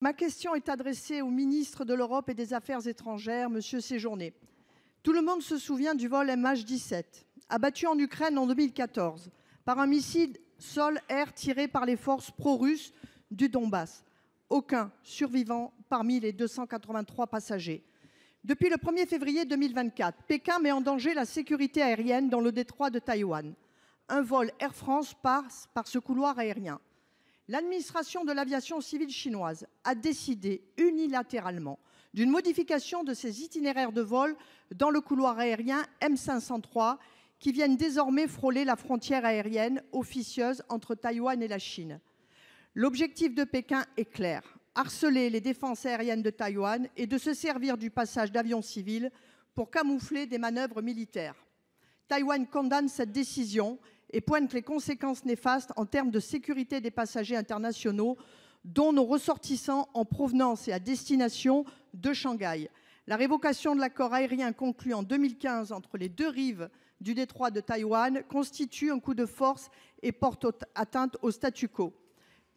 Ma question est adressée au ministre de l'Europe et des Affaires étrangères, M. Séjourné. Tout le monde se souvient du vol MH17, abattu en Ukraine en 2014 par un missile sol-air tiré par les forces pro-russes du Donbass. Aucun survivant parmi les 283 passagers. Depuis le 1er février 2024, Pékin met en danger la sécurité aérienne dans le détroit de Taïwan. Un vol Air France passe par ce couloir aérien. L'administration de l'aviation civile chinoise a décidé unilatéralement d'une modification de ses itinéraires de vol dans le couloir aérien M503 qui viennent désormais frôler la frontière aérienne officieuse entre Taïwan et la Chine. L'objectif de Pékin est clair: harceler les défenses aériennes de Taïwan et de se servir du passage d'avions civils pour camoufler des manœuvres militaires. Taïwan condamne cette décision et pointe les conséquences néfastes en termes de sécurité des passagers internationaux, dont nos ressortissants en provenance et à destination de Shanghai. La révocation de l'accord aérien conclu en 2015 entre les deux rives du détroit de Taïwan constitue un coup de force et porte atteinte au statu quo.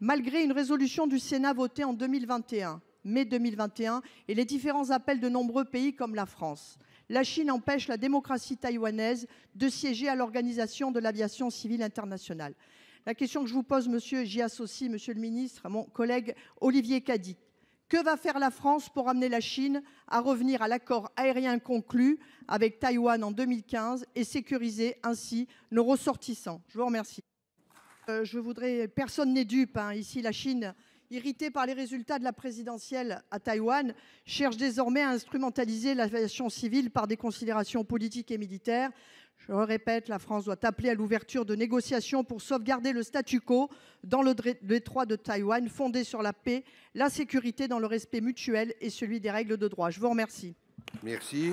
Malgré une résolution du Sénat votée en mai 2021 et les différents appels de nombreux pays comme la France, la Chine empêche la démocratie taïwanaise de siéger à l'Organisation de l'aviation civile internationale. La question que je vous pose, monsieur, j'y associe, monsieur le ministre, mon collègue Olivier Cadic. Que va faire la France pour amener la Chine à revenir à l'accord aérien conclu avec Taïwan en 2015 et sécuriser ainsi nos ressortissants? Je vous remercie. Personne n'est dupe, ici la Chine, irritée par les résultats de la présidentielle à Taïwan, cherche désormais à instrumentaliser l'aviation civile par des considérations politiques et militaires. Je le répète, la France doit appeler à l'ouverture de négociations pour sauvegarder le statu quo dans le détroit de Taïwan, fondé sur la paix, la sécurité dans le respect mutuel et celui des règles de droit. Je vous remercie. Merci.